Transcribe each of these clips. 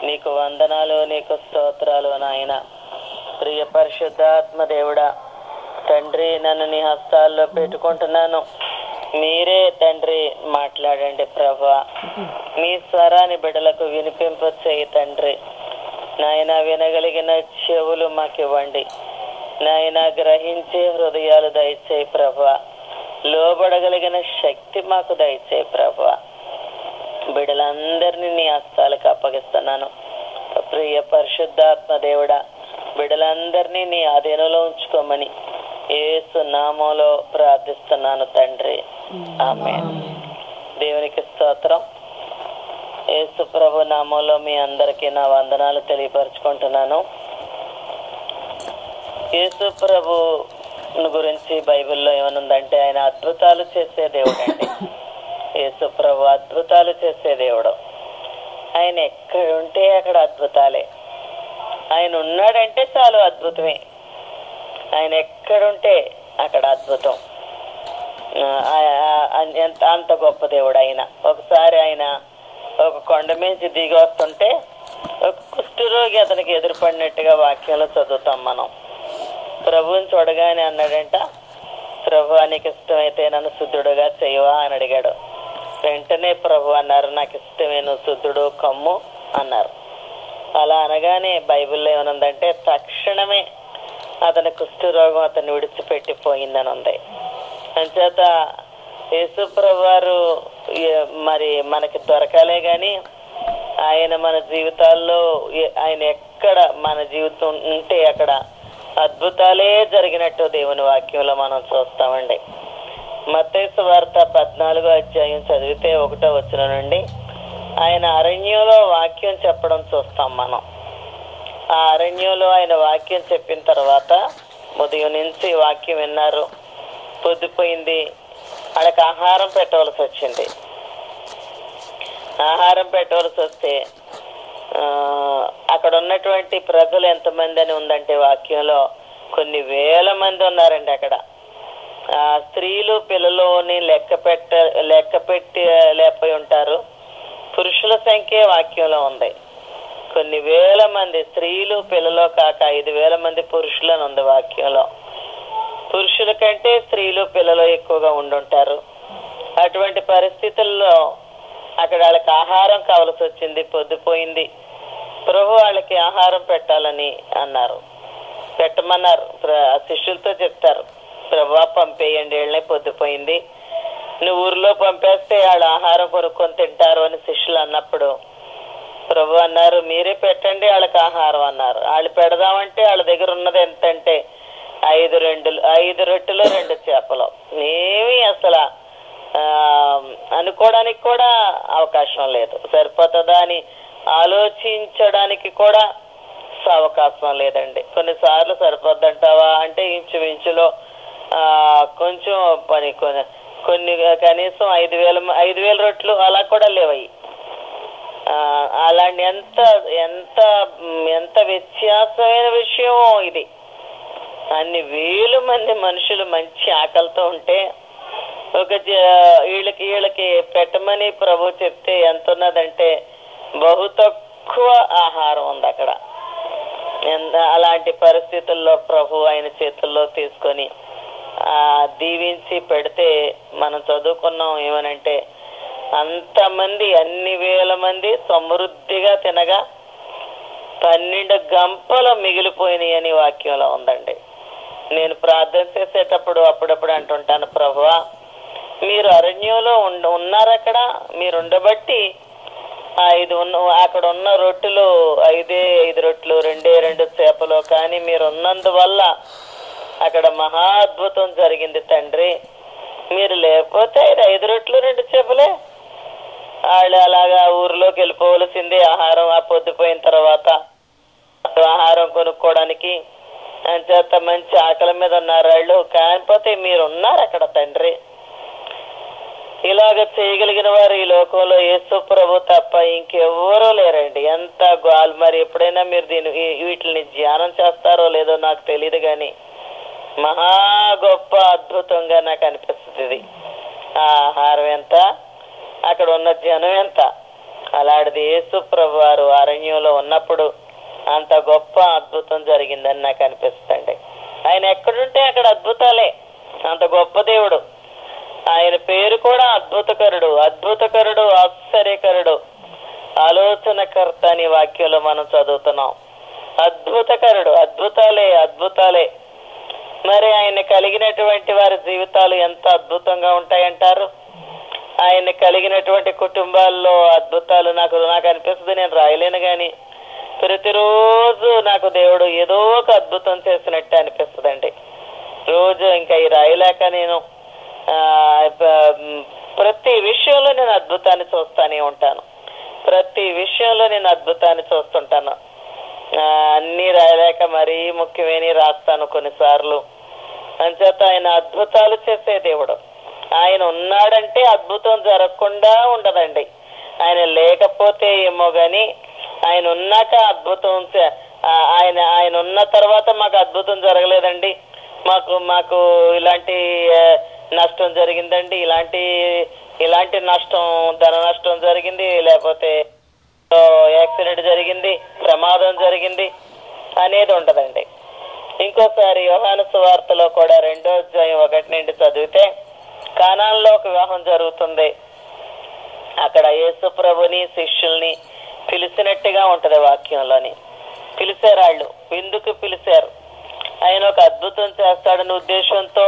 నీకు వందనాలు, నీకు స్తోత్రాలు నాయన. ప్రియ పరిశుద్ధాత్మ దేవుడా తండ్రి, నన్ను నీ హస్తాల్లో పెట్టుకుంటున్నాను. మీరే తండ్రి మాట్లాడండి ప్రభా. మీ స్వరాన్ని బిడ్డలకు వినిపింప చేయి తండ్రి. నాయన వినగలిగిన చెవులు మాకు ఇవ్వండి నాయన. గ్రహించే హృదయాలు దయచేయి ప్రభా. లోబడగలిగిన శక్తి మాకు దయచేయి ప్రభా. బిడ్డలందరినీ నీ హస్తాలకు అప్పగిస్తున్నాను. ప్రియ పరిశుద్ధాత్మ దేవుడా బిడ్డలందరినీ నీ ఆధీనంలో ఉంచుకోమని యేసు నామంలో ప్రార్థిస్తున్నాను తండ్రి, ఆమేన్. దేవునికి స్తోత్రం. యేసు ప్రభు నామంలో మీ అందరికీ నా వందనాలు తెలియపరుచుకుంటున్నాను. యేసు ప్రభు గురించి బైబిల్లో ఏమనుందంటే ఆయన అద్భుతాలు చేసే దేవుడు అండి. యేసు ప్రభు అద్భుతాలు చేసే దేవుడు. ఆయన ఎక్కడుంటే అక్కడ అద్భుతాలే. ఆయన ఉన్నాడంటే చాలు అద్భుతమే. ఆయన ఎక్కడుంటే అక్కడ అద్భుతం. అంత గొప్ప దేవుడు ఆయన. ఒకసారి ఆయన ఒక కొండ మించి దిగి వస్తుంటే ఒక కుష్ఠరోగి అతనికి ఎదురుపడినట్టుగా వాక్యంలో చదువుతాం మనం. ప్రభువుని చూడగానే అన్నాడంట, ప్రభు నీకు ఇష్టమైతే నన్ను శుద్ధుడుగా చేయవా అని అడిగాడు. వెంటనే ప్రభు అన్నారు, నాకు ఇష్టమే, నువ్వు శుద్ధుడు కమ్ము అన్నారు. అలా అనగానే బైబిల్లో ఏమనుందంటే తక్షణమే అతని కుష్ఠరోగం అతన్ని విడిచిపెట్టిపోయిందని ఉంది. అంచేత యేసు ప్రభు వారు మరి మనకి దొరకాలే గాని ఆయన మన జీవితాల్లో ఆయన ఎక్కడ మన జీవితం ఉంటే అక్కడ అద్భుతాలే జరిగినట్టు దేవుని వాక్యంలో మనం చూస్తామండి. మత్తయి సువార్త 14వ అధ్యాయం చదివితే 1వ వచనం నుండి ఆయన అరణ్యంలో వాక్యం చెప్పడం చూస్తాం మనం. ఆ అరణ్యంలో ఆయన వాక్యం చెప్పిన తర్వాత ఉదయం నుంచి వాక్యం విన్నారు, పొద్దుపోయింది, వాళ్ళకి ఆహారం పెట్టవలసి వచ్చింది. ఆహారం పెట్టవలసి వస్తే అక్కడ ఉన్నటువంటి ప్రజలు ఎంతమంది అని ఉందంటే వాక్యంలో కొన్ని వేల మంది ఉన్నారండి. అక్కడ స్త్రీలు పిల్లలని లెక్క పెట్టి లేకపోయి ఉంటారు. పురుషుల సంఖ్య వాక్యంలో ఉంది. కొన్ని వేల మంది స్త్రీలు పిల్లలు కాక 5,000 మంది పురుషులని ఉంది వాక్యంలో. పురుషుల కంటే స్త్రీలు పిల్లలు ఎక్కువగా ఉండుంటారు. అటువంటి పరిస్థితుల్లో అక్కడ వాళ్ళకి ఆహారం కావలసి వచ్చింది, పొద్దుపోయింది. ప్రభు వాళ్ళకి ఆహారం పెట్టాలని అన్నారు, పెట్టమన్నారు. శిష్యులతో చెప్తారు, ప్రభు పంపేయండి, వీళ్ళని పొద్దుపోయింది, నువ్వు ఊరిలో పంపేస్తే వాళ్ళు ఆహారం కొనుక్కొని తింటారు అని శిష్యులు అన్నప్పుడు ప్రభు అన్నారు, మీరే పెట్టండి వాళ్ళకి ఆహారం అన్నారు. వాళ్ళు పెడదామంటే వాళ్ళ దగ్గర ఉన్నది ఎంతంటే 5 రొట్టెలు 2 చేపలు. ఏమీ అసలు అనుకోవడానికి కూడా అవకాశం లేదు. సరిపోతుందా అని ఆలోచించడానికి కూడా అవకాశం లేదండి. కొన్నిసార్లు సరిపోద్దంటావా అంటే ఇంచుమించులో కొంచెం పని కొన్ని కనీసం 5,000 రొట్టెలు అలా కూడా లేవయి. అలాంటి ఎంత ఎంత ఎంత వ్యత్యాసమైన విషయం ఇది. అన్ని వేల మంది మనుషులు మంచి ఆకలితో ఉంటే వీళ్ళకి పెట్టమని ప్రభు చెప్తే ఎంత ఉన్నదంటే బహు తక్కువ ఆహారం ఉంది అక్కడ. అలాంటి పరిస్థితుల్లో ప్రభు ఆయన చేతుల్లో తీసుకొని దీవించి పెడితే మనం చదువుకున్నాం ఏమనంటే అంతమంది అన్ని వేల మంది సమృద్ధిగా తినగా 12 గంపలు మిగిలిపోయినాయి అని వాక్యంలో ఉందండి. నేను ప్రార్థన చేసేటప్పుడు అప్పుడప్పుడు అంటుంటాను, ప్రభువా మీరు అరణ్యంలో ఉన్నారు, అక్కడ మీరు ఉండబట్టి అక్కడ ఉన్న రొట్టెలు 5 రొట్టెలు 2 చేపలు, కానీ మీరు ఉన్నందువల్ల అక్కడ మహా అద్భుతం జరిగింది తండ్రి. మీరు లేకపోతే 5 రొట్టెలు 2 చేపలే, వాళ్ళు అలాగా ఊరిలోకి వెళ్ళిపోవలసిందే ఆహారం పొద్దుపోయిన తర్వాత ఆహారం కొనుక్కోవడానికి. అంచేత మంచి ఆకలి మీద ఉన్నారు వాళ్ళు, కాకపోతే మీరు ఉన్నారు అక్కడ తండ్రి. ఇలాగ చేయగలిగిన వారు ఈ లోకంలో యేసు ప్రభు తప్ప ఇంకెవ్వరూ లేరండి. ఎంత గాల్. మరి ఎప్పుడైనా మీరు వీటిని ధ్యానం చేస్తారో లేదో నాకు తెలియదు, కానీ మహా గొప్ప అద్భుతంగా నాకు అనిపిస్తుంది. ఆ ఆహారం ఎంత, అక్కడ ఉన్న జనం ఎంత, అలాంటిది యేసు ప్రభు వారు అరణ్యంలో ఉన్నప్పుడు అంత గొప్ప అద్భుతం జరిగిందని నాకు అనిపిస్తుంది. ఆయన ఎక్కడుంటే అక్కడ అద్భుతాలే. అంత గొప్ప దేవుడు. ఆయన పేరు కూడా అద్భుతకరుడు, అద్భుతకరుడు, ఆశ్చర్యకరుడు, ఆలోచనకర్త అని వాక్యంలో మనం చదువుతున్నాం. అద్భుతకరుడు, అద్భుతాలే అద్భుతాలే. మరి ఆయన కలిగినటువంటి వారి జీవితాలు ఎంత అద్భుతంగా ఉంటాయంటారు. ఆయన కలిగినటువంటి కుటుంబాల్లో అద్భుతాలు నాకు అనిపిస్తుంది. నేను రాయలేను కానీ ప్రతిరోజు నాకు దేవుడు ఏదో ఒక అద్భుతం చేసినట్టే అనిపిస్తుందండి. రోజు ఇంకా ఈ రాయలేక నేను ప్రతి విషయంలో నేను అద్భుతాన్ని చూస్తానే ఉంటాను. ప్రతి విషయంలో నేను అద్భుతాన్ని చూస్తుంటాను. అన్ని రాయలేక మరీ ముఖ్యమైన రాస్తాను కొన్నిసార్లు. అంచేత ఆయన అద్భుతాలు చేసే దేవుడు. ఆయన ఉన్నాడంటే అద్భుతం జరగకుండా ఉండదండి. ఆయన లేకపోతే ఏమో గాని ఆయన ఉన్నాక అద్భుతం, ఆయన ఉన్న తర్వాత మాకు అద్భుతం జరగలేదండి, మాకు ఇలాంటి నష్టం జరిగిందండి, ఇలాంటి నష్టం, ధన నష్టం జరిగింది, లేకపోతే యాక్సిడెంట్ జరిగింది, ప్రమాదం జరిగింది అనేది ఉండదండి. ఇంకోసారి యోహాను సువార్తలో కూడా 2వ అధ్యాయం 1 నుండి చదివితే కానాన్లో ఒక వివాహం జరుగుతుంది. అక్కడ యేసు ప్రభుని శిష్యుల్ని పిలిచినట్టుగా ఉంటది వాక్యంలోని. పిలిచారు, వాళ్ళు విందుకు పిలిచారు. ఆయన ఒక అద్భుతం చేస్తాడనే ఉద్దేశంతో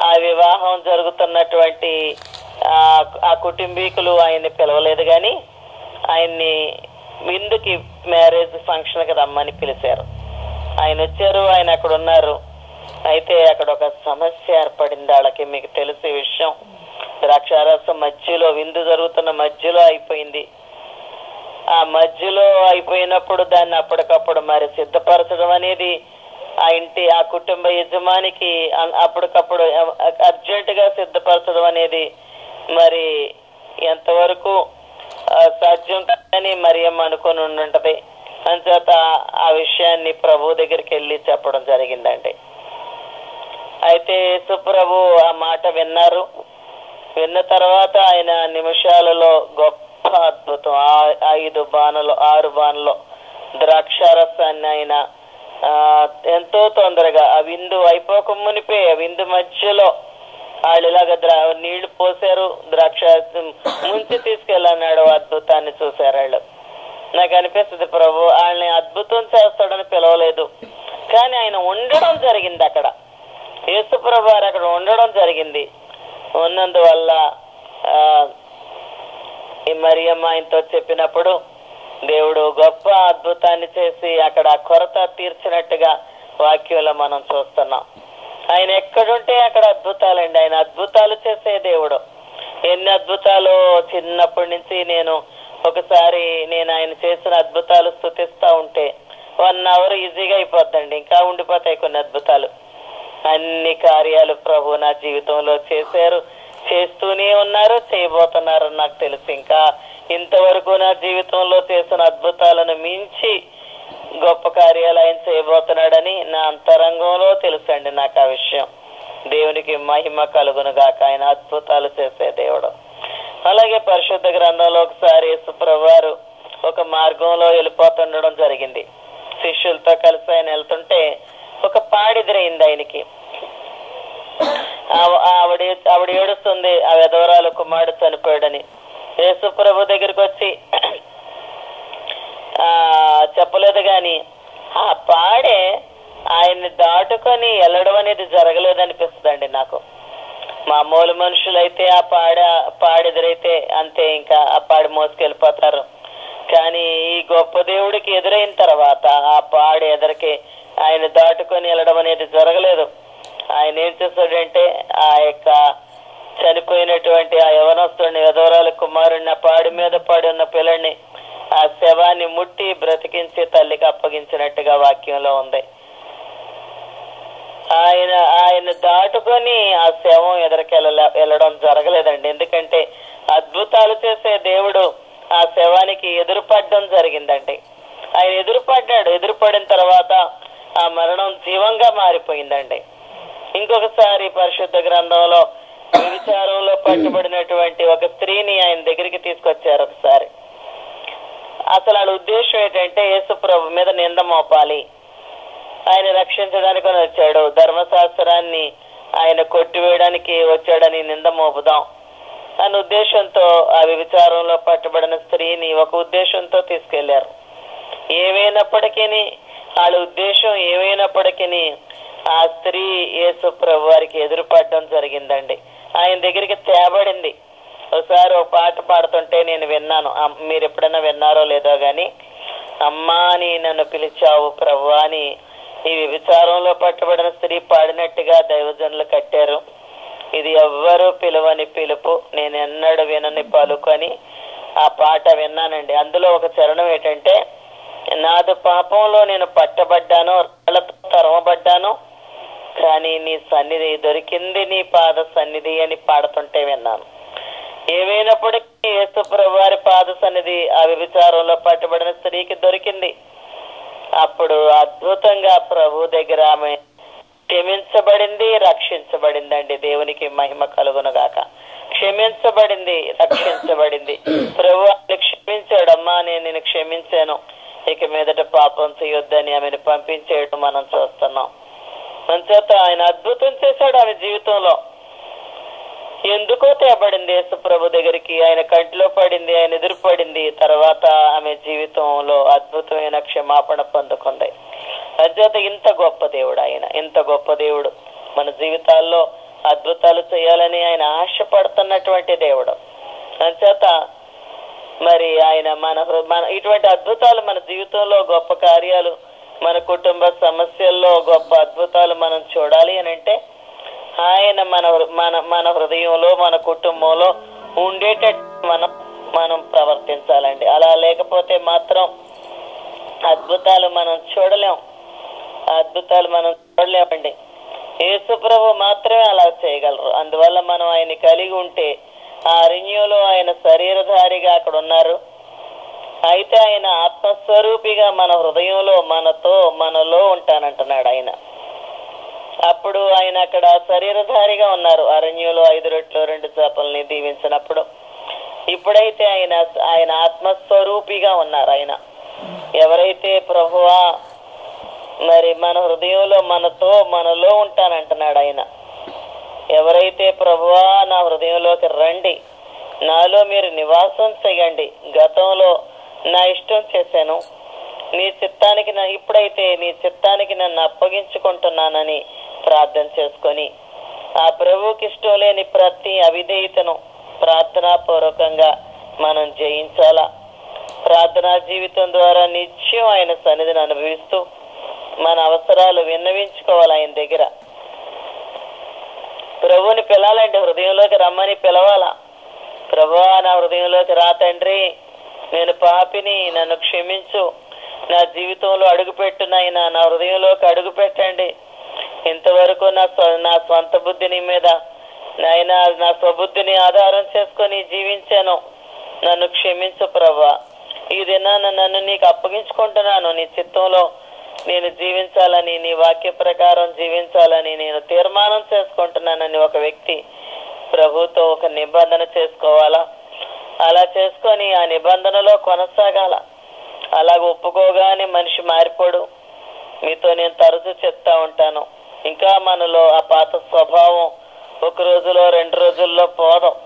ఆ వివాహం జరుగుతున్నటువంటి ఆ కుటుంబీకులు ఆయన్ని పిలవలేదు కానీ ఆయన్ని విందుకి, మ్యారేజ్ ఫంక్షన్కి రమ్మని పిలిచారు. ఆయన వచ్చారు, ఆయన అక్కడ ఉన్నారు. అయితే అక్కడ ఒక సమస్య ఏర్పడింది వాళ్ళకి. మీకు తెలిసే విషయం, ద్రాక్షారసం మధ్యలో, విందు జరుగుతున్న మధ్యలో అయిపోయింది. ఆ మధ్యలో అయిపోయినప్పుడు దాన్ని అప్పటికప్పుడు మరి సిద్ధపరచడం అనేది ఆ కుటుంబ యజమానికి అప్పటికప్పుడు అర్జెంటుగా సిద్ధపరచడం అనేది మరి ఎంతవరకు సాధ్యం కాదని మరియమ్మ అనుకుని ఉంటది. అంచేత ఆ విషయాన్ని ప్రభు దగ్గరికి వెళ్ళి చెప్పడం జరిగిందండి. అయితే యేసు ప్రభు ఆ మాట విన్నారు. విన్న తర్వాత ఆయన నిమిషాలలో గొప్ప అద్భుతం, 6 బాణలో ద్రాక్షారసాన్ని ఆయన ఎంతో తొందరగా ఆ విందు అయిపోక మునిపే, ఆ విందు మధ్యలో వాళ్ళు ఇలాగ నీళ్లు పోసారు, ద్రాక్ష ముంచి తీసుకెళ్ళన్నాడు. అద్భుతాన్ని చూశారు వాళ్ళు. నాకు అనిపిస్తుంది ప్రభు వాళ్ళని అద్భుతం చేస్తాడని పిలవలేదు, కానీ ఆయన ఉండడం జరిగింది అక్కడ. యేసు ప్రభు వారు అక్కడ ఉండడం జరిగింది. ఉన్నందువల్ల ఈ మరియమ్మ ఆయనతో చెప్పినప్పుడు దేవుడు గొప్ప అద్భుతాన్ని చేసి అక్కడ కొరత తీర్చినట్టుగా వాక్యంలో మనం చూస్తున్నాం. ఆయన ఎక్కడుంటే అక్కడ అద్భుతాలండి. ఆయన అద్భుతాలు చేసే దేవుడు. ఎన్ని అద్భుతాలు చిన్నప్పటి నుంచి ఒకసారి నేను ఆయన చేసిన అద్భుతాలు స్తుతిస్తా ఉంటే 1 అవర్ ఈజీగా అయిపోద్దండి. ఇంకా ఉండిపోతాయి కొన్ని అద్భుతాలు. అన్ని కార్యాలు ప్రభు నా జీవితంలో చేశారు, చేస్తూనే ఉన్నారు, చేయబోతున్నారు. నాకు తెలుసు ఇంకా ఇంతవరకు నా జీవితంలో చేసిన అద్భుతాలను మించి గొప్ప కార్యాలు ఆయన చేయబోతున్నాడని నా అంతరంగంలో తెలుసండి నాకు ఆ విషయం. దేవునికి మహిమ కలుగును గాక. ఆయన అద్భుతాలు చేసే దేవుడు. అలాగే పరిశుద్ధ గ్రంథంలో ఒకసారి యేసు ప్రభు వారు ఒక మార్గంలో వెళ్ళిపోతుండడం జరిగింది. శిష్యులతో కలిసి ఆయన వెళ్తుంటే ఒక పాడెదురైంది ఆయనకి. ఆవిడ ఏడుస్తుంది, ఆ విధవరాలు కుమారుడు చనిపోయాడని. యేసు ప్రభు దగ్గరికి వచ్చి చెప్పలేదు గాని ఆ పాడే ఆయన్ని దాటుకొని వెళ్ళడం అనేది జరగలేదనిపిస్తుందండి నాకు. మామూలు మనుషులైతే ఆ పాడెదురైతే అంతే, ఇంకా ఆ పాడి మోసుకెళ్ళిపోతారు. కానీ ఈ గొప్ప దేవుడికి ఎదురైన తర్వాత ఆ పాడి ఎదురికి ఆయన దాటుకొని వెళ్ళడం అనేది జరగలేదు. ఆయన ఏం చేస్తాడంటే ఆ యొక్క చనిపోయినటువంటి ఆ యవనస్తుడిని, విధవరాల కుమారుడిని, ఆ పాడి మీద పడి ఉన్న పిల్లడిని, ఆ శవాన్ని ముట్టి బ్రతికించి తల్లికి అప్పగించినట్టుగా వాక్యంలో ఉంది. ఆయన దాటుకొని ఆ శవం ఎదురికి వెళ్ళడం జరగలేదండి. ఎందుకంటే అద్భుతాలు చేసే దేవుడు ఆ శవానికి ఎదురుపడడం జరిగిందండి. ఆయన ఎదురుపడిన తర్వాత ఆ మరణం జీవంగా మారిపోయిందండి. ఇంకొకసారి పరిశుద్ధ గ్రంథంలో విచారంలో పట్టుబడినటువంటి ఒక స్త్రీని ఆయన దగ్గరికి తీసుకొచ్చారు. ఒకసారి అసలు వాళ్ళ ఉద్దేశం ఏంటంటే యేసు ప్రభు మీద నింద మోపాలి, ఆయన రక్షించడానికి వచ్చాడు, ధర్మశాస్త్రాన్ని ఆయన కొట్టివేయడానికి వచ్చాడని నింద మోపుదాం అన్న ఉద్దేశంతో ఆ వ్యభిచారంలో పట్టబడిన స్త్రీని ఒక ఉద్దేశంతో తీసుకెళ్లారు. ఏమైనప్పటికీ వాళ్ళ ఉద్దేశం ఏమైనప్పటికీ ఆ స్త్రీ యేసు ప్రభు వారికి ఎదురుపడడం జరిగిందండి. ఆయన దగ్గరికి తేబడింది. ఒకసారి ఒక పాట పాడుతుంటే నేను విన్నాను, మీరు ఎప్పుడైనా విన్నారో లేదో గాని, అమ్మా అని నన్ను పిలిచావు ప్రభు అని ఈ వ్యభిచారంలో పట్టబడిన స్త్రీ పాడినట్టుగా దైవజనులు కట్టారు. ఇది ఎవ్వరూ పిలువని పిలుపు, నేను ఎన్నడూ వినని పలుకని ఆ పాట విన్నానండి. అందులో ఒక చరణం ఏంటంటే, నాదు పాపంలో నేను పట్టబడ్డాను, రాళ్లతో తరమబడ్డాను, కానీ నీ సన్నిధి దొరికింది, నీ పాద సన్నిధి అని పాడుతుంటే విన్నాను. ఏమైనప్పటికీ యేసు ప్రభు వారి పాద సన్నిధి ఆ వ్యభిచారంలో పట్టబడిన స్త్రీకి దొరికింది. అప్పుడు అద్భుతంగా ప్రభు దగ్గర ఆమె క్షమించబడింది, రక్షించబడిందండి. దేవునికి మహిమ కలుగును గాక. క్షమించబడింది, రక్షించబడింది. ప్రభు ఆమెను క్షమించాడమ్మా, నేను నిన్ను క్షమించాను, ఇక మీదట పాపం చేయొద్దని ఆమెను పంపించేయడం మనం చూస్తున్నాం. అంచేత ఆయన అద్భుతం చేశాడు ఆమె జీవితంలో. ఎందుకో తేబడింది యేసు ప్రభు దగ్గరికి, ఆయన కంటిలో పడింది, ఆయన ఎదురు పడింది. తర్వాత ఆమె జీవితంలో అద్భుతమైన క్షమాపణ పొందుకుంది. అంచేత ఇంత గొప్ప దేవుడు ఆయన, ఇంత గొప్ప దేవుడు. మన జీవితాల్లో అద్భుతాలు చేయాలని ఆయన ఆశపడుతున్నటువంటి దేవుడు. అంచేత మరి ఆయన మన ఇటువంటి అద్భుతాలు మన జీవితంలో, గొప్ప కార్యాలు, మన కుటుంబ సమస్యల్లో గొప్ప అద్భుతాలు మనం చూడాలి అని అంటే ఆయన మన హృదయంలో, మన కుటుంబంలో ఉండేటట్టు మనం ప్రవర్తించాలండి. అలా లేకపోతే మాత్రం అద్భుతాలు మనం చూడలేమండి. యేసు ప్రభు మాత్రమే అలా చేయగలరు. అందువల్ల మనం ఆయన్ని కలిగి ఉంటే, ఆ అరణ్యంలో ఆయన శరీరధారిగా అక్కడ ఉన్నారు, అయితే ఆయన ఆత్మస్వరూపిగా మన హృదయంలో మనలో ఉంటానంటున్నాడు ఆయన. అప్పుడు ఆయన అక్కడ శరీరధారిగా ఉన్నారు. అరణ్యంలో 5 రొట్టెలు 2 చేపల్ని దీవించినప్పుడు ఇప్పుడైతే ఆయన ఆత్మస్వరూపిగా ఉన్నారు. ఆయన ఎవరైతే ప్రభువా మరి మన హృదయంలో మనలో ఉంటానంటున్నాడు ఆయన. ఎవరైతే ప్రభువా నా హృదయంలోకి రండి, నాలో మీరు నివాసం చేయండి, గతంలో నా ఇష్టం చేశాను, నీ చిత్తానికి ఇప్పుడైతే నీ చిత్తానికి నన్ను అప్పగించుకుంటున్నానని ప్రార్థన చేసుకొని, ఆ ప్రభువుకి ఇష్టం లేని ప్రతి అవిధేయతను ప్రార్థనాపూర్వకంగా మనం జయించాలా. ప్రార్థనా జీవితం ద్వారా నిత్యం ఆయన సన్నిధిని అనుభవిస్తూ మన అవసరాలు విన్నవించుకోవాలి. ఆయన దగ్గర ప్రభువుని పిలవాలంటే హృదయంలోకి రమ్మని పిలవాలా. ప్రభువా నా హృదయంలోకి రా తండ్రి, నేను పాపిని, నన్ను క్షమించు, నా జీవితంలో అడుగుపెట్టు నాయనా, నా హృదయంలోకి అడుగు పెట్టండి. ఇంతవరకు నా స్వంత బుద్ధిని మీద నాయనా, నా స్వబుద్ధిని ఆధారం చేసుకొని జీవించాను, నన్ను క్షమించు ప్రభువా. ఈ దినాన నన్ను నీకు అప్పగించుకుంటున్నాను, నీ చిత్తంలో నేను జీవించాలని, నీ వాక్య ప్రకారం జీవించాలని నేను తీర్మానం చేసుకుంటున్నానని ఒక వ్యక్తి ప్రభుతో ఒక నిబంధన చేసుకోవాలా. అలా చేసుకొని ఆ నిబంధనలో కొనసాగాల. అలాగ ఒప్పుకోగానే మనిషి మారిపోడు. మీతో నేను తరచూ చెప్తా ఉంటాను, ఇంకా మనలో ఆ పాత స్వభావం 1 రోజులో 2 రోజుల్లో పోదాం.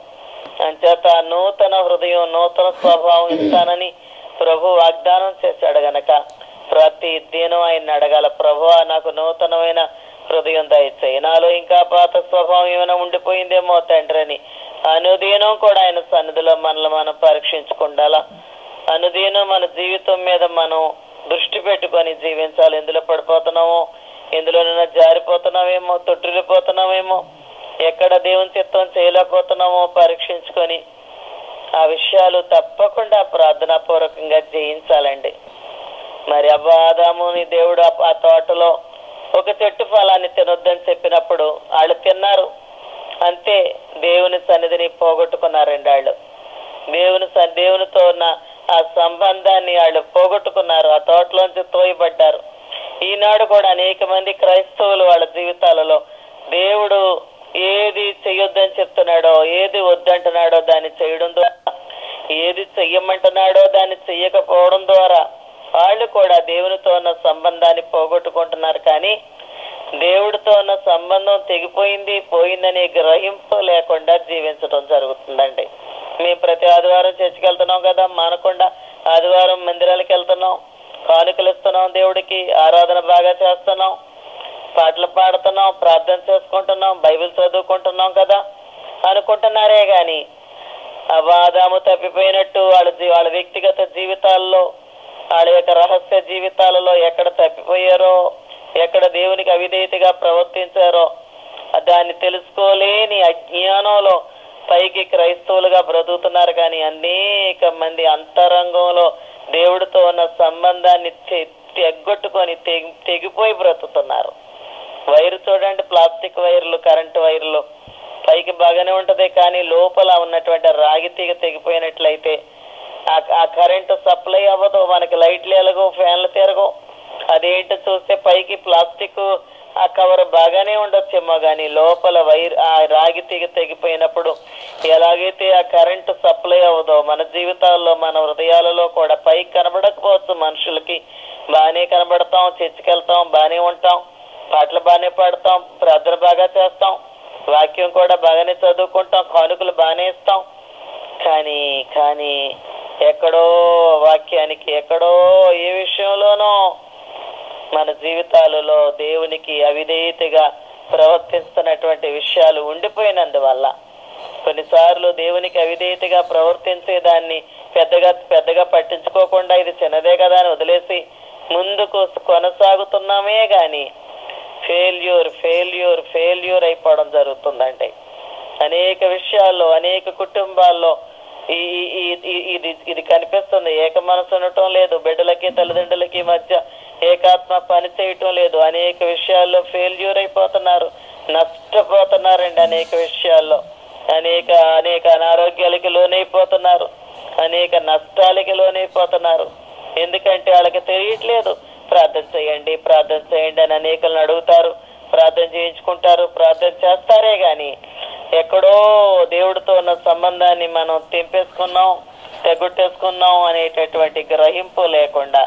అంచేత నూతన హృదయం, నూతన స్వభావం ఇస్తానని ప్రభు వాగ్దానం చేశాడు గనక ప్రతి దినం ఆయన అడగాల, ప్రభువా నాకు నూతనమైన హృదయం దయచేయి, నాలో ఇంకా పాత స్వభావం ఏమైనా ఉండిపోయిందేమో తండ్రి అని అనుదినం కూడా ఆయన సన్నిధిలో మనల్ని మనం పరీక్షించుకుండాలా. అనుదినం మన జీవితం మీద మనం దృష్టి పెట్టుకొని జీవించాలి. ఎందులో పడిపోతున్నామో, ఎందులోనైనా జారిపోతున్నామేమో, తొట్టిల్లిపోతున్నామేమో, ఎక్కడ దేవుని చిత్తం చేయలేకపోతున్నామో పరీక్షించుకొని ఆ విషయాలు తప్పకుండా ప్రార్థనాపూర్వకంగా జయించాలండి. మరి ఆదాముని దేవుడు ఆ తోటలో ఒక చెట్టు ఫలాన్ని తినొద్దని చెప్పినప్పుడు వాళ్ళు తిన్నారు, అంతే దేవుని సన్నిధిని పోగొట్టుకున్నారండి. వాళ్ళు దేవునితో ఉన్న ఆ సంబంధాన్ని వాళ్ళు పోగొట్టుకున్నారు, ఆ తోటలోంచి తోయబడ్డారు. ఈనాడు కూడా అనేక మంది క్రైస్తవులు వాళ్ళ జీవితాలలో దేవుడు ఏది చెయ్యొద్దని చెప్తున్నాడో, ఏది వద్దంటున్నాడో దాన్ని చేయడం ద్వారా ఏది చెయ్యమంటున్నాడో దాన్ని చెయ్యకపోవడం ద్వారా వాళ్ళు కూడా దేవునితో ఉన్న సంబంధాన్ని పోగొట్టుకుంటున్నారు. కానీ దేవుడితో ఉన్న సంబంధం తెగిపోయింది, పోయిందనే గ్రహింపు లేకుండా జీవించడం జరుగుతుందండి. మేము ప్రతి ఆదివారం చర్చికి వెళ్తున్నాం కదా, మానకుండా ఆదివారం మందిరాలకు వెళ్తున్నాం, కానుకలు ఇస్తున్నాం, దేవుడికి ఆరాధన బాగా చేస్తున్నాం, పాటలు పాడుతున్నాం, ప్రార్థన చేసుకుంటున్నాం, బైబిల్ చదువుకుంటున్నాం కదా అనుకుంటున్నారే గాని ఆదాము తప్పిపోయినట్టు వాళ్ళ వ్యక్తిగత జీవితాల్లో, వాళ్ళ యొక్క రహస్య జీవితాలలో ఎక్కడ తప్పిపోయారో, ఎక్కడ దేవునికి అవిధేయతగా ప్రవర్తించారో దాన్ని తెలుసుకోలేని అజ్ఞానంలో పైకి క్రైస్తవులుగా బ్రతుకుతున్నారు. కానీ అనేక మంది అంతరంగంలో దేవుడితో ఉన్న సంబంధాన్ని తెగ్గొట్టుకొని తెగిపోయి బ్రతుకుతున్నారు. వైరు చూడండి, ప్లాస్టిక్ వైర్లు, కరెంటు వైర్లు పైకి బాగానే ఉంటది, కానీ లోపల ఉన్నటువంటి రాగి తీగ తెగిపోయినట్లయితే ఆ కరెంటు సప్లై అవ్వదు, మనకి లైట్లు ఎలగో, ఫ్యాన్లు తిరగవు. అదేంటో చూస్తే పైకి ప్లాస్టిక్ ఆ కవర్ బాగానే ఉండొచ్చేమో, కానీ లోపల ఆ రాగి తీగ తెగిపోయినప్పుడు ఎలాగైతే ఆ కరెంటు సప్లై అవ్వదో మన జీవితాల్లో, మన హృదయాలలో కూడా పైకి కనబడకపోవచ్చు. మనుషులకి బాగానే కనబడతాం, చర్చికి వెళ్తాం, బాగానే ఉంటాం, పాటలు బాగానే పాడతాం, ప్రార్థన బాగా చేస్తాం, వాక్యం కూడా బాగానే చదువుకుంటాం, కానుకలు బాగానే ఇస్తాం. కానీ ఎక్కడో వాక్యానికి, ఎక్కడో ఏ విషయంలోనో మన జీవితాలలో దేవునికి అవిధేయతగా ప్రవర్తిస్తున్నటువంటి విషయాలు ఉండిపోయినందువల్ల కొన్నిసార్లు దేవునికి అవిధేయతగా ప్రవర్తించేదాన్ని పెద్దగా పట్టించుకోకుండా ఇది చిన్నదే కదా అని వదిలేసి ముందుకు కొనసాగుతున్నామే గాని ఫెయిల్యూర్ అయిపోవడం జరుగుతుందండి. అనేక విషయాల్లో, అనేక కుటుంబాల్లో ఇది కనిపిస్తుంది. ఏక మనసు ఉండటం లేదు, బిడ్డలకి తల్లిదండ్రులకి మధ్య ఏకాత్మ పని చేయటం లేదు. అనేక విషయాల్లో ఫెయిల్యూర్ అయిపోతున్నారు, నష్టపోతున్నారండి. అనేక విషయాల్లో అనేక అనారోగ్యాలకి లోనైపోతున్నారు, అనేక నష్టాలకి లోనైపోతున్నారు. ఎందుకంటే వాళ్ళకి తెలియట్లేదు. ప్రార్థన చేయండి అని అనేకలను అడుగుతారు, ప్రార్థన చేయించుకుంటారు, ప్రార్థన చేస్తారే గాని ఎక్కడో దేవుడితో ఉన్న సంబంధాన్ని మనం తెగొట్టేసుకున్నాం అనేటటువంటి గ్రహింపు లేకుండా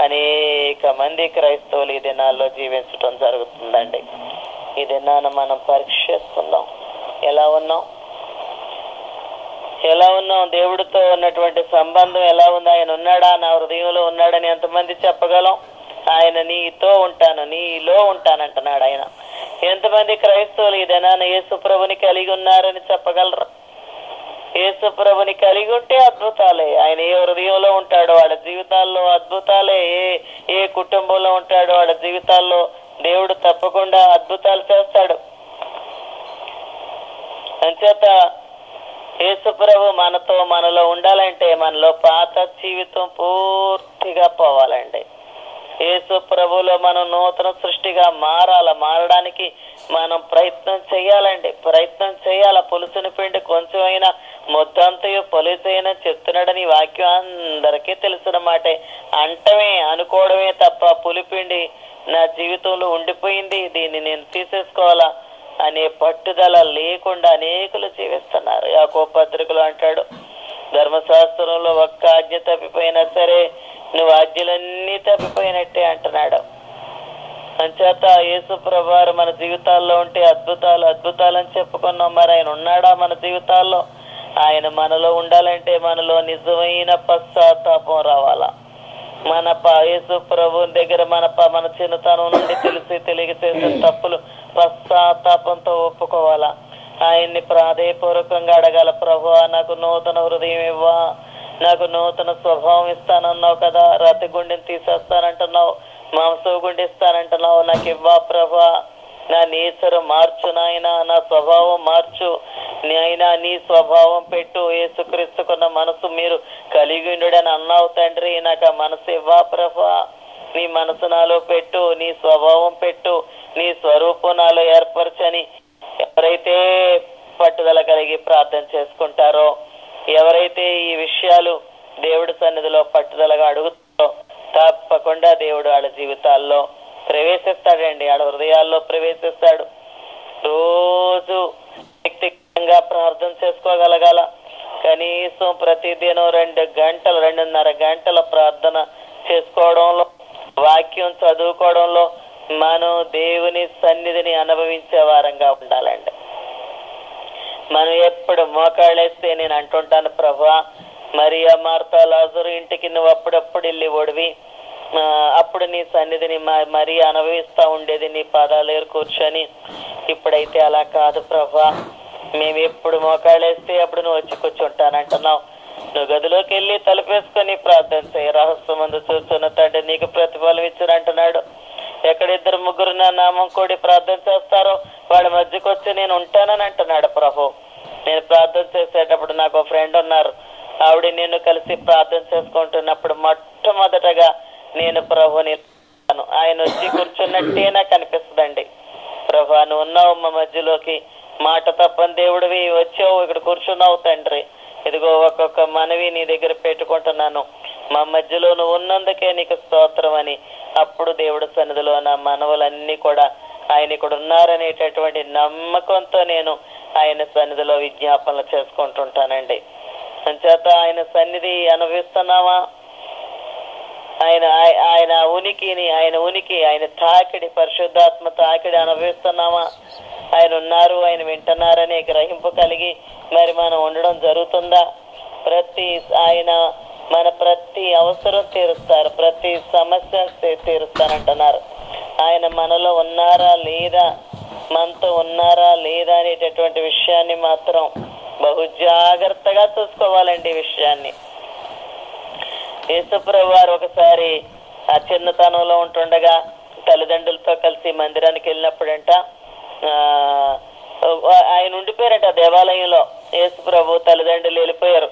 అనేక మంది క్రైస్తవులు ఈ దినాల్లో జీవించడం జరుగుతుందండి. ఈ దినాన్ని మనం పరీక్ష చేసుకుందాం. ఎలా ఉన్నాం? దేవుడితో ఉన్నటువంటి సంబంధం ఎలా ఉంది? ఆయన ఉన్నాడా? నా హృదయంలో ఉన్నాడని ఎంతమంది చెప్పగలం? ఆయన నీతో ఉంటాను, నీలో ఉంటానంటున్నాడు ఆయన. ఎంతమంది క్రైస్తవులు ఈ దినాన యేసు ప్రభుని కలిగి ఉన్నారని చెప్పగలరు? యేసు ప్రభుని కలిగి ఉంటే అద్భుతాలే. ఆయన ఏ హృదయంలో ఉంటాడో వాళ్ళ జీవితాల్లో అద్భుతాలే. ఏ కుటుంబంలో ఉంటాడో వాళ్ళ జీవితాల్లో దేవుడు తప్పకుండా అద్భుతాలు చేస్తాడు. అంచేత యేసు ప్రభు మనలో ఉండాలంటే మనలో పాత జీవితం పూర్తిగా పోవాలండి. యేసు ప్రభులో మనం నూతన సృష్టిగా మారడానికి మనం ప్రయత్నం చేయాలండి. పులుసుని పిండి కొంచెమైనా ముద్దంతయు పొలుసైనా చెప్తున్నాడని వాక్యం అందరికీ తెలిసిన మాటే. అనుకోవడమే తప్ప పులిపిండి నా జీవితంలో ఉండిపోయింది, దీన్ని నేను తీసేసుకోవాలా అనే పట్టుదల లేకుండా అనేకులు జీవిస్తున్నారు. యాకోబు పత్రికలో అంటాడు, ధర్మశాస్త్రంలో ఒక్క ఆజ్ఞ తప్పిపోయినా సరే నువ్వు ఆజ్ఞలన్నీ తప్పిపోయినట్టే అంటున్నాడు. అంచేత యేసు ప్రభువారు మన జీవితాల్లో ఉంటే అద్భుతాలని చెప్పుకున్నాం. మరి ఆయన ఉన్నాడా మన జీవితాల్లో? ఆయన మనలో ఉండాలంటే మనలో నిజమైన పశ్చాత్తాపం రావాలా. మన యేసు ప్రభు దగ్గర మన చిన్నతనం నుండి తెలియక చేసిన తప్పులు పశ్చాత్తాపంతో ఒప్పుకోవాలా. ఆయన్ని ప్రాధేయపూర్వకంగా అడగాల. ప్రభువా, నాకు నూతన హృదయం ఇవ్వా, నాకు నూతన స్వభావం ఇస్తానన్నావు కదా, రాతి గుండెని తీసేస్తానంటున్నావు, మాంసపు గుండె ఇస్తానంటున్నావు, నాకు ఇవ్వా ప్రభా. నా నేచరు మార్చు నాయన, నా స్వభావం మార్చు నాయన, నీ స్వభావం పెట్టు. యేసుక్రీస్తుకున్న మనసు మీరు కలిగి ఉండడని అన్నావు తండ్రి, నాకు ఆ మనసు ఇవ్వా ప్రభా. నీ మనసు నాలో పెట్టు, నీ స్వభావం పెట్టు, నీ స్వరూపం నాలో ఏర్పరచని ఎవరైతే పట్టుదల కలిగి ప్రార్థన చేసుకుంటారో, ఎవరైతే ఈ విషయాలు దేవుడి సన్నిధిలో పట్టుదలగా అడుగుతారో తప్పకుండా దేవుడు వాళ్ళ జీవితాల్లో ప్రవేశిస్తాడండి, వాళ్ళ హృదయాల్లో ప్రవేశిస్తాడు. రోజు వ్యక్తిగతంగా ప్రార్థన చేసుకోగలగాల, కనీసం ప్రతిదినం 2.5 గంటల ప్రార్థన చేసుకోవడంలో, వాక్యం చదువుకోవడంలో మనం దేవుని సన్నిధిని అనుభవించే వారంగా ఉండాలండి. మనం ఎప్పుడు మోకాళ్ళేస్తే నేను అంటుంటాను, ప్రభువా మరియా మార్తా లాజరు ఇంటికి నువ్వు అప్పుడప్పుడు వెళ్ళి ఓడివి, అప్పుడు నీ సన్నిధిని మరీ అనుభవిస్తా ఉండేది నీ పాదాలు ఏరు కూర్చొని. ఇప్పుడైతే అలా కాదు ప్రభువా, మేము ఎప్పుడు మోకాళ్ళేస్తే అప్పుడు నువ్వు వచ్చి కూర్చుంటానంటున్నావు. నువ్వు గదిలోకి వెళ్ళి తలుపేసుకొని ప్రార్థన చేయి, రహస్యమందు చూస్తున్న తండ్రి నీకు ప్రతిఫలం ఇచ్చునంటున్నాడు. ఎక్కడ 2-3 నా నామం కూడి ప్రార్థన చేస్తారో వాళ్ళ మధ్యకు వచ్చి నేను ఉంటానని అంటున్నాడు ప్రభు. నేను ప్రార్థన చేసేటప్పుడు నాకు ఒక ఫ్రెండ్ ఉన్నారు, ఆవిడ నేను కలిసి ప్రార్థన చేసుకుంటున్నప్పుడు మొట్టమొదటగా నేను ప్రభుని ఆయన వచ్చి కూర్చున్నట్టే నాకు అనిపిస్తుందండి. ప్రభు నువ్వు ఉన్నావు మా మధ్యలోకి, మాట తప్పని దేవుడివి, వచ్చావు ఇక్కడ కూర్చున్నావు తండ్రి, ఇదిగో ఒక్కొక్క మనవి నీ దగ్గర పెట్టుకుంటున్నాను, మా మధ్యలో నువ్వు ఉన్నందుకే నీకు స్తోత్రం అని. అప్పుడు దేవుడి సన్నిధిలో నా మనవులన్నీ కూడా ఆయన ఇక్కడ ఉన్నారనేటటువంటి నమ్మకంతో నేను ఆయన సన్నిధిలో విజ్ఞాపనలు చేసుకుంటుంటానండి. అంచేత ఆయన సన్నిధి అనుభవిస్తున్నావా? ఆయన ఉనికి ఆయన తాకిడి, పరిశుద్ధాత్మ తాకిడి అనుభవిస్తున్నామా? ఆయన ఉన్నారు, ఆయన వింటున్నారనే గ్రహింపు కలిగి మరి మనం ఉండడం జరుగుతుందా? ఆయన మన ప్రతి అవసరం తీరుస్తారు, ప్రతి సమస్య తీరుస్తానంటున్నారు. ఆయన మనలో ఉన్నారా లేదా, మనతో ఉన్నారా లేదా అనేటటువంటి విషయాన్ని మాత్రం బహు జాగ్రత్తగా చూసుకోవాలండి. ఈ విషయాన్ని యేసుప్రభు వారు ఒకసారి ఆ చిన్నతనంలో ఉంటుండగా తల్లిదండ్రులతో కలిసి మందిరానికి వెళ్ళినప్పుడంట ఆయన ఉండిపోయారంట దేవాలయంలో. యేసుప్రభు తల్లిదండ్రులు వెళ్ళిపోయారు.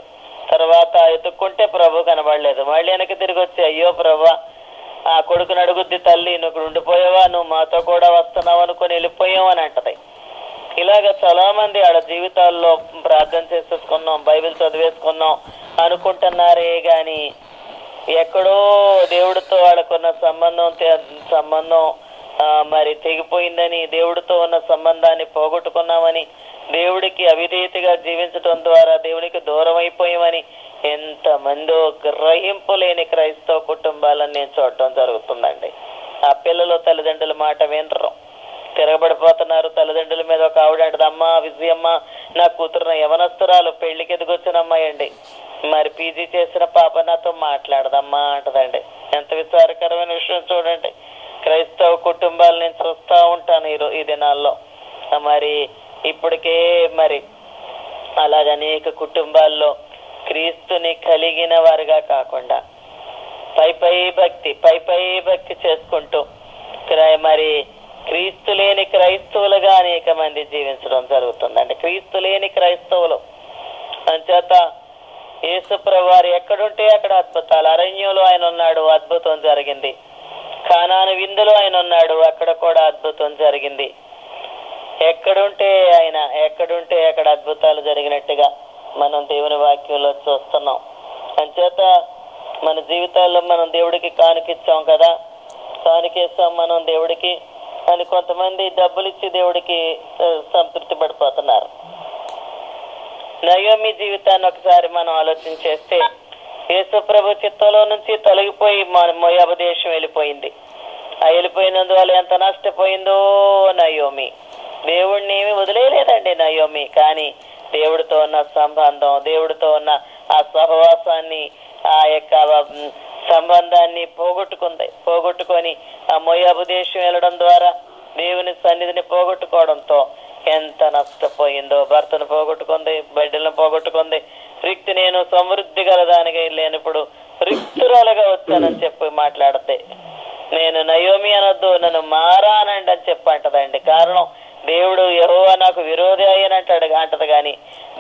తర్వాత ఎత్తుక్కుంటే ప్రభు కనబడలేదు. మళ్ళీ వెనక్కి తిరిగి వచ్చి, అయ్యో ప్రభు ఆ కొడుకుని అడుగుద్ది తల్లి, నువ్వు ఉండిపోయావా, నువ్వు మాతో కూడా వస్తున్నావు అనుకుని వెళ్ళిపోయావు అని అంటది. ఇలాగ చాలా మంది వాళ్ళ జీవితాల్లో ప్రార్థన చేసేసుకున్నాం, బైబిల్ చదివేసుకున్నాం అనుకుంటున్నారే గాని ఎక్కడో దేవుడితో వాళ్ళకున్న సంబంధం మరి తెగిపోయిందని, దేవుడితో ఉన్న సంబంధాన్ని పోగొట్టుకున్నామని, దేవుడికి అవిధేయతగా జీవించడం ద్వారా దేవునికి దూరం అయిపోయామని ఎంతమందో గ్రహింపు లేని క్రైస్తవ కుటుంబాలను నేను చూడటం జరుగుతుందండి. ఆ పిల్లలు తల్లిదండ్రుల మాట వినరు, తిరగబడిపోతున్నారు. తల్లిదండ్రుల మీద ఒక ఆవిడ అంటది, అమ్మ విజయమ్మ నా కూతురున యవనస్తురాలు, పెళ్లికి ఎదిగొచ్చిన అమ్మాయి అండి, మరి పీజీ చేసిన పాప నాతో మాట్లాడదమ్మా అంటదండి. ఎంత విచారకరమైన విషయం చూడండి. క్రైస్తవ కుటుంబాలు నేను చూస్తూ ఉంటాను ఈ దినాల్లో. మరి ఇప్పటికే మరి అలాగ అనేక కుటుంబాల్లో క్రీస్తుని కలిగిన వారుగా కాకుండా పై భక్తి చేసుకుంటూ మరి క్రీస్తు లేని క్రైస్తవులుగా అనేక మంది జీవించడం జరుగుతుందండి. క్రీస్తు లేని క్రైస్తవులు. అంచేత యేసుప్రభు వారు ఎక్కడుంటే అక్కడ అద్భుతాలు. అరణ్యంలో ఆయన ఉన్నాడు, అద్భుతం జరిగింది. కానాను విందులో ఆయన ఉన్నాడు, అక్కడ కూడా అద్భుతం జరిగింది. ఎక్కడుంటే అక్కడ అద్భుతాలు జరిగినట్టుగా మనం దేవుని వాక్యంలో చూస్తున్నాం. అంచేత మన జీవితాల్లో మనం దేవుడికి కానుకిచ్చాం కదా, కానుకేస్తాం మనం దేవుడికి అని కొంతమంది డబ్బులు ఇచ్చి దేవుడికి సంతృప్తి పడిపోతున్నారు. నయోమి జీవితాన్ని ఒకసారి మనం ఆలోచన చేస్తే యేసు ప్రభు చిత్తంలో నుంచి తొలగిపోయి మోయాబు దేశం వెళ్ళిపోయింది. ఆ వెళ్ళిపోయినందువల్ల ఎంత నష్టపోయిందో నయోమి. దేవుడిని ఏమి వదిలేయలేదండి నయోమి, కానీ దేవుడితో ఉన్న సంబంధం, దేవుడితో ఉన్న ఆ సహవాసాన్ని, ఆ యొక్క సంబంధాన్ని పోగొట్టుకొని ఆ మోయాబు దేశం వెళ్ళడం ద్వారా దేవుని సన్నిధిని పోగొట్టుకోవడంతో ఎంత నష్టపోయిందో. భర్తను పోగొట్టుకుంది, బిడ్డలను పోగొట్టుకుంది. నేను సమృద్ధి గలదానిగా లేనప్పుడు రిక్తురాలుగా వచ్చానని చెప్పి మాట్లాడితే, నేను నయోమి అనొద్దు, నన్ను మారా అనండి అని చెప్పి అంటదండి. కారణం దేవుడు యెహోవా నాకు విరోధి అయ్యని అంటది కానీ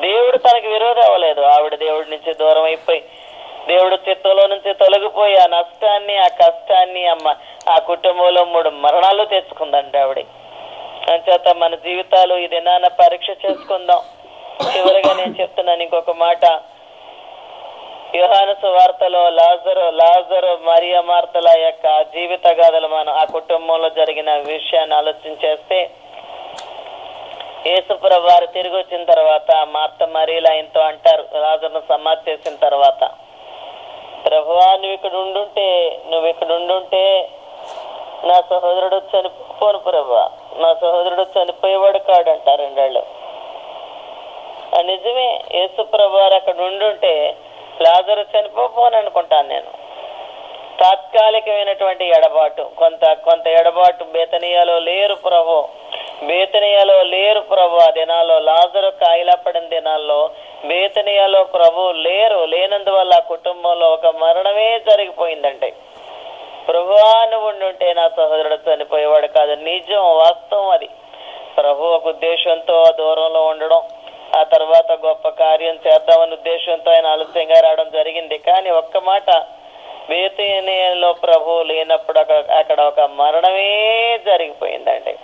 దేవుడు తనకి విరోధి అవ్వలేదు. ఆవిడ దేవుడి నుంచి దూరం అయిపోయి దేవుడు చిత్తంలో నుంచి తొలగిపోయి ఆ నష్టాన్ని, ఆ కష్టాన్ని ఆ కుటుంబంలో 3 మరణాలు తెచ్చుకుందండి ఆవిడ. అంచేత మన జీవితాలు ఈ దినాన పరీక్ష చేసుకుందాం. చివరిగా నేను చెప్తున్నాను ఇంకొక మాట. యోహాను సువార్తలో లాజరు మరియా మార్తల యొక్క జీవిత గాథలు మనం ఆ కుటుంబంలో జరిగిన విషయాన్ని ఆలోచన చేస్తే యేసుప్రభు వారు తిరిగి వచ్చిన తర్వాత మార్త మరియలు ఆయనతో అంటారు, లాజరును సమాధి చేసిన తర్వాత, ప్రభువా నువ్వు ఇక్కడ ఉండుంటే నా సహోదరుడు చనిపోను ప్రభువా, నా సహోదరుడు చనిపోయేవాడు కాడు అంటారండి వాళ్ళు. నిజమే, యేసుప్రభు వారు అక్కడ ఉండుంటే లాజరు చనిపోను అనుకుంటాను నేను. తాత్కాలికమైనటువంటి ఎడబాటు, కొంత ఎడబాటు. బేతనియాలో లేరు ప్రభు ఆ దినాల్లో, లాజరు కాయిలా పడిన దినాల్లో బేతనియాలో ప్రభు లేనందువల్ల ఆ కుటుంబంలో ఒక మరణమే జరిగిపోయిందంటే, ప్రభువా నువ్వు ఉండుంటే నా సహోదరుడు చనిపోయేవాడు కాదు. నిజం, వాస్తవం అది. ప్రభు ఒక ఉద్దేశంతో దూరంలో ఉండడం, ఆ తర్వాత గొప్ప కార్యం చేద్దామని ఉద్దేశంతో ఆయన ఆలస్యంగా రావడం జరిగింది. కానీ ఒక్క మాట, బేతనియాలో ప్రభు లేనప్పుడు అక్కడ ఒక మరణమే జరిగిపోయిందండి.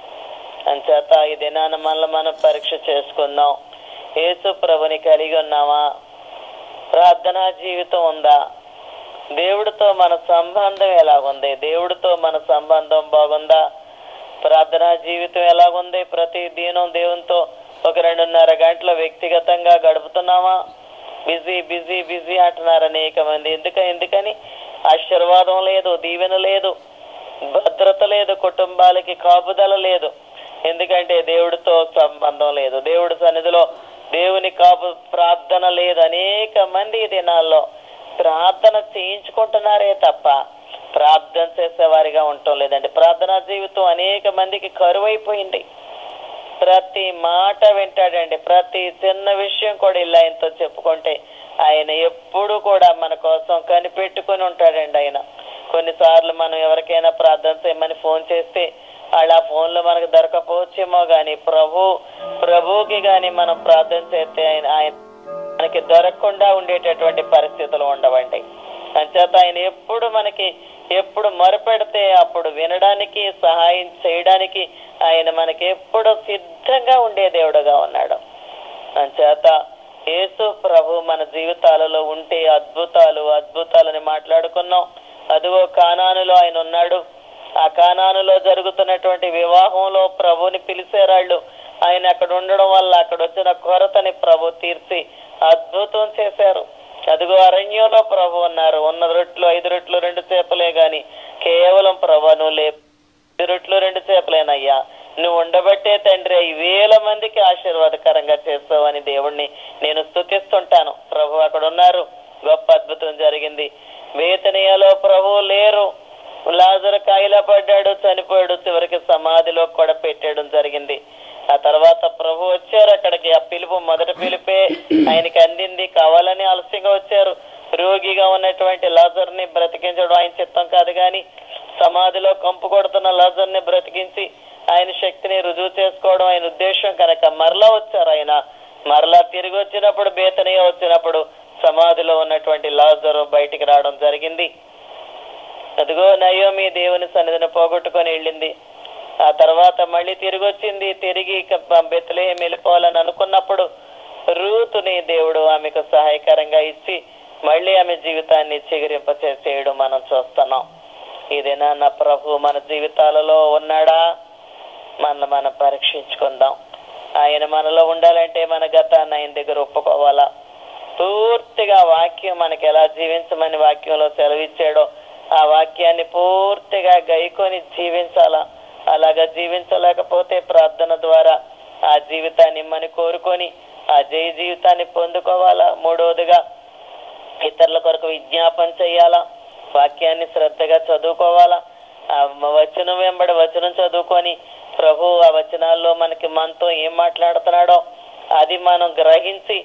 అంచేత ఈ దినాన మనం పరీక్ష చేసుకుందాం. యేసు ప్రభుని కలిగి ఉన్నామా? ప్రార్థనా జీవితం ఉందా? దేవుడితో మన సంబంధం ఎలాగుంది? దేవుడితో మన సంబంధం బాగుందా? ప్రార్థనా జీవితం ఎలాగుంది? ప్రతి దినం దేవునితో ఒక 2.5 గంటలు వ్యక్తిగతంగా గడుపుతున్నామా? బిజీ అంటున్నారు అనేక మంది. ఎందుకని ఆశీర్వాదం లేదు, దీవెన లేదు, భద్రత లేదు, కుటుంబాలకి కాపుదల లేదు. ఎందుకంటే దేవుడితో సంబంధం లేదు, దేవుడి సన్నిధిలో దేవుని ప్రార్థన లేదు. అనేక మంది ఈ దినాల్లో ప్రార్థన చేయించుకుంటున్నారే తప్ప ప్రార్థన చేసేవారిగా ఉండటం లేదండి. ప్రార్థనా జీవితం అనేక మందికి కరువైపోయింది. ప్రతి మాట వింటాడండి, ప్రతి చిన్న విషయం కూడా ఇలా ఆయనతో చెప్పుకుంటే ఆయన ఎప్పుడు కూడా మన కోసం కనిపెట్టుకుని ఉంటాడండి. ఆయన కొన్నిసార్లు మనం ఎవరికైనా ప్రార్థన చేయమని ఫోన్ చేస్తే వాళ్ళ ఫోన్లో మనకు దొరకపోవచ్చేమో గాని ప్రభువుకి గాని మనం ప్రార్థన చేస్తే ఆయన మనకి దొరకకుండా ఉండేటటువంటి పరిస్థితులు ఉండవండి. అంచేత ఆయన ఎప్పుడు మొరపెడితే అప్పుడు వినడానికి, సహాయం చేయడానికి ఆయన మనకి ఎప్పుడు సిద్ధంగా ఉండే దేవుడుగా ఉన్నాడు. అంచేత యేసు ప్రభు మన జీవితాలలో ఉంటే అద్భుతాలని మాట్లాడుకున్నాం. అదిగో కానానులో ఆయన ఉన్నాడు. ఆ కానానులో జరుగుతున్నటువంటి వివాహంలో ప్రభుని పిలిచేరాళ్ళు. ఆయన అక్కడ ఉండడం వల్ల అక్కడ వచ్చిన కొరతని ప్రభు తీర్చి అద్భుతం చేశారు. అదిగో అరణ్యంలో ప్రభు ఉన్నారు. ఉన్న రొట్లు 5 రొట్లు 2 చేపలే గాని కేవలం ప్రభు నువ్వు 5 రొట్లు 2 చేపలేనయ్యా, నువ్వు ఉండబట్టే తండ్రి 1000 మందికి ఆశీర్వాదకరంగా చేస్తావని దేవుణ్ణి నేను స్తుతిస్తుంటాను. ప్రభు అక్కడ ఉన్నారు. గొప్ప అద్భుతం జరిగింది. బేతనియాలో ప్రభు లేరు. లాజరు కాయిలా పడ్డాడు, చనిపోయాడు. చివరికి సమాధిలో కూడా పెట్టడం జరిగింది. ఆ తర్వాత ప్రభు వచ్చారు అక్కడికి. ఆ పిలుపు మొదటి పిలుపే ఆయనకి అందింది. కావాలని ఆలస్యంగా వచ్చారు. రోగిగా ఉన్నటువంటి లాజర్ని బ్రతికించడం ఆయన చిత్తం కాదు గాని సమాధిలో కంపు కొడుతున్న లాజర్ని బ్రతికించి ఆయన శక్తిని రుజువు చేసుకోవడం ఆయన ఉద్దేశం కనుక మరలా వచ్చారు. ఆయన మరలా తిరిగి వచ్చినప్పుడు, బేతనియా వచ్చినప్పుడు సమాధిలో ఉన్నటువంటి లాజరు బయటికి రావడం జరిగింది. అదిగో నయోమి దేవుని సన్నిధిని పోగొట్టుకొని వెళ్ళింది. ఆ తర్వాత మళ్ళీ తిరిగి వచ్చింది. తిరిగి బెత్లెహేం వెళ్ళిపోవాలని అనుకున్నప్పుడు రూతుని దేవుడు ఆమెకు సహాయకరంగా ఇచ్చి మళ్ళీ ఆమె జీవితాన్ని చిగురింపచేసేయడం మనం చూస్తున్నాం. ఇదేనా నా ప్రభు మన జీవితాలలో ఉన్నాడా? మనం పరీక్షించుకుందాం. ఆయన మనలో ఉండాలంటే మన గతాన్ని ఆయన దగ్గర ఒప్పుకోవాలా. పూర్తిగా వాక్యం మనకి ఎలా జీవించమని వాక్యంలో సెలవిచ్చాడో ఆ వాక్యాన్ని పూర్తిగా గైకొని జీవించాలా. అలాగా జీవించలేకపోతే ప్రార్థన ద్వారా ఆ జీవితాన్ని ఇమ్మని కోరుకొని ఆ జయ జీవితాన్ని పొందుకోవాలా. మూడవదిగా ఇతరుల కొరకు విజ్ఞాపన చేయాలా. వాక్యాన్ని శ్రద్ధగా చదువుకోవాలా. ఆ వచనం వెంబడి వచనం చదువుకొని ప్రభు ఆ వచనాల్లో మనతో ఏం మాట్లాడుతున్నాడో అది మనం గ్రహించి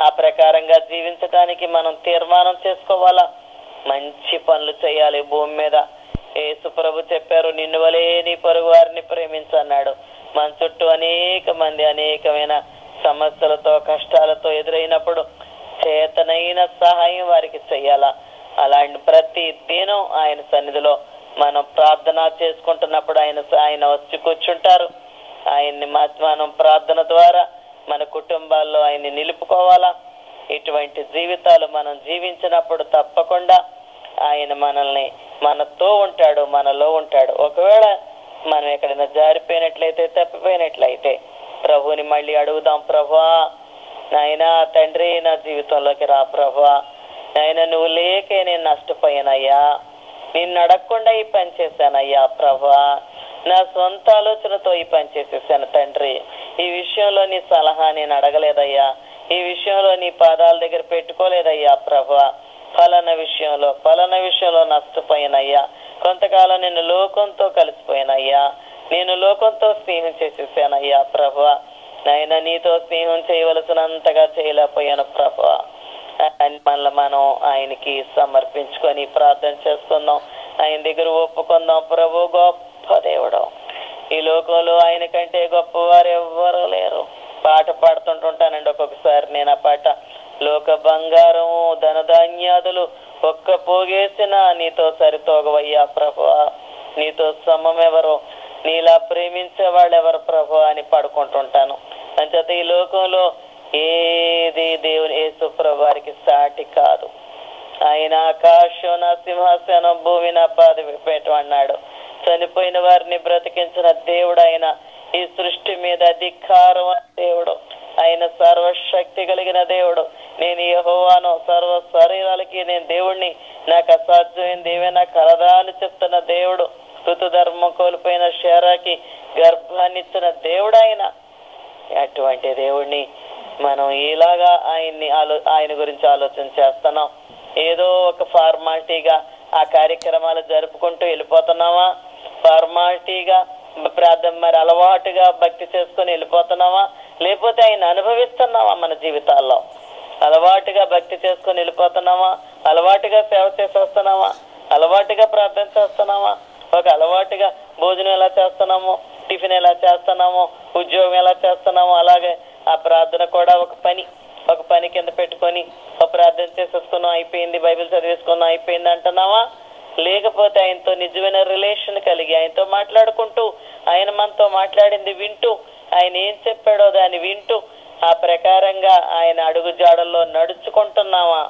ఆ ప్రకారంగా జీవించడానికి మనం తీర్మానం చేసుకోవాలా. మంచి పనులు చేయాలి భూమి మీద. యేసు ప్రభు చెప్పారు, నిన్ను వలే నీ పొరుగు వారిని ప్రేమించన్నాడు. మన చుట్టూ అనేక మంది అనేకమైన సమస్యలతో కష్టాలతో ఎదురైనప్పుడు చేతనైన సహాయం వారికి చెయ్యాలా. అలాంటి ప్రతి దినం ఆయన సన్నిధిలో మనం ప్రార్థన చేసుకుంటున్నప్పుడు ఆయన వచ్చి కూర్చుంటారు. ఆయన్ని మనం ప్రార్థన ద్వారా మన కుటుంబాల్లో ఆయన్ని నిలుపుకోవాలా. ఇటువంటి జీవితాలు మనం జీవించినప్పుడు తప్పకుండా ఆయన మనతో ఉంటాడు, మనలో ఉంటాడు. ఒకవేళ మనం ఎక్కడైనా జారిపోయినట్లయితే, తప్పిపోయినట్లయితే ప్రభుని మళ్ళీ అడుగుదాం. ప్రభువా నాయనా తండ్రి, నా జీవితంలోకి రా ప్రభువా. నాయన నువ్వు లేకే నేను నష్టపోయానయ్యా, నిన్ను అడగకుండా ఈ పని చేశానయ్యా ప్రభువా. నా సొంత ఆలోచనతో ఈ పని చేసేసాను తండ్రి. ఈ విషయంలో నీ సలహా నేను అడగలేదయ్యా, ఈ విషయంలో నీ పాదాల దగ్గర పెట్టుకోలేదయ్యా ప్రభువా. ఫలానా విషయంలో నష్టపోయానయ్యా. కొంతకాలం నేను లోకంతో కలిసిపోయానయ్యా, నేను లోకంతో స్నేహం చేసేసానయ్యా ప్రభువా. నాయన నీతో స్నేహం చేయవలసినంతగా చేయలేకపోయాను ప్రభువా. మనల్ని మనం ఆయనకి సమర్పించుకొని ప్రార్థన చేసుకుందాం, ఆయన దగ్గర ఒప్పుకుందాం. ప్రభు గొప్ప దేవుడు, ఈ లోకంలో ఆయన కంటే గొప్పవారు ఎవ్వరూ లేరు. పాట పాడుతుంటుంటానండి ఒక్కొక్కసారి నేను ఆ పాట. లోక బంగారము ధనధాన్యాదులు ఒక్క పోగేసిన నీతో సరితోగవయ్యా ప్రభువా. నీతో సమమెవరు, నీలా ప్రేమించే వాళ్ళు ఎవరు ప్రభు అని పాడుకుంటుంటాను. అంచేత ఈ లోకంలో ఏది దేవుని యేసు ప్రభు వారికి సాటి కాదు. ఆయన ఆకాశం నా సింహాసనం, భూమి నా పాదపీఠం అన్నాడు. చనిపోయిన వారిని బ్రతికించిన దేవుడు ఆయన. ఈ సృష్టి మీద అధికారం దేవుడు ఆయన, సర్వశక్తి కలిగిన దేవుడు. నేను యెహోవాను, సర్వ శరీరాలకి నేను దేవుణ్ణి, నాకు అసాధ్యమైనది ఏమైనా కలదా అని చెప్తున్న దేవుడు. ఋతుధర్మం కోల్పోయిన షేరాకి గర్భాన్ని ఇచ్చిన దేవుడు ఆయన. అటువంటి దేవుణ్ణి మనం ఇలాగా ఆయన గురించి ఆలోచన చేస్తున్నాం. ఏదో ఒక ఫార్మాలిటీగా ఆ కార్యక్రమాలు జరుపుకుంటూ వెళ్ళిపోతున్నావా? ఫార్మాలిటీగా ప్రార్థన మరి అలవాటుగా భక్తి చేసుకుని వెళ్ళిపోతున్నావా? లేకపోతే ఆయన అనుభవిస్తున్నావా? మన జీవితాల్లో అలవాటుగా భక్తి చేసుకుని వెళ్ళిపోతున్నావా? అలవాటుగా సేవ చేసి వస్తున్నావా? అలవాటుగా ప్రార్థన చేస్తున్నావా? ఒక అలవాటుగా భోజనం ఎలా చేస్తున్నామో, టిఫిన్ ఎలా చేస్తున్నామో, ఉద్యోగం ఎలా చేస్తున్నామో, అలాగే ఆ ప్రార్థన కూడా ఒక పని కింద పెట్టుకొని ఒక ప్రార్థన చేసేసుకున్నాం, అయిపోయింది, బైబిల్ చదివేసుకున్నాం, అయిపోయింది అంటున్నావా? లేకపోతే ఆయనతో నిజమైన రిలేషన్ కలిగి ఆయనతో మాట్లాడుకుంటూ, ఆయన మనతో మాట్లాడింది వింటూ, ఆయన ఏం చెప్పాడో దాన్ని వింటూ ఆ ప్రకారంగా ఆయన అడుగు జాడల్లో నడుచుకుంటున్నావా?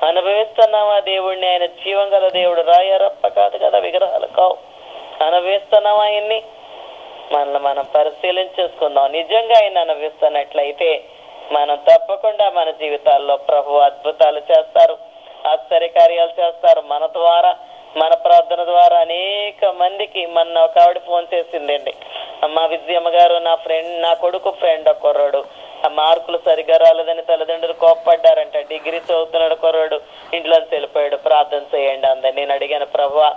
అనుభవిస్తున్నావా దేవుడిని? ఆయన జీవం గల దేవుడు, రాయరప్ప కాదు కదా, విగ్రహాలు కావు. అనుభవిస్తున్నావా ఆయన్ని? మనల్ని మనం పరిశీలించేసుకుందాం. నిజంగా ఆయన అనుభవిస్తున్నట్లయితే మనం తప్పకుండా మన జీవితాల్లో ప్రభు అద్భుతాలు చేస్తారు, ఆశ్చర్యకార్యాలు చేస్తారు. మన ద్వారా, మన ప్రార్థన ద్వారా అనేక మందికి. మన ఒక ఆవిడ ఫోన్ చేసిందండి, అమ్మ విజయమ్మ గారు, నా కొడుకు ఫ్రెండ్ ఒక కుర్రాడు, ఆ మార్కులు సరిగా రాలేదని తల్లిదండ్రులు కోప్పడ్డారంట. డిగ్రీ చదువుతున్నాడు కుర్రాడు, ఇంట్లోంచి వెళ్ళిపోయాడు, ప్రార్థన చేయండి అందని. నేను అడిగాను, ప్రభువా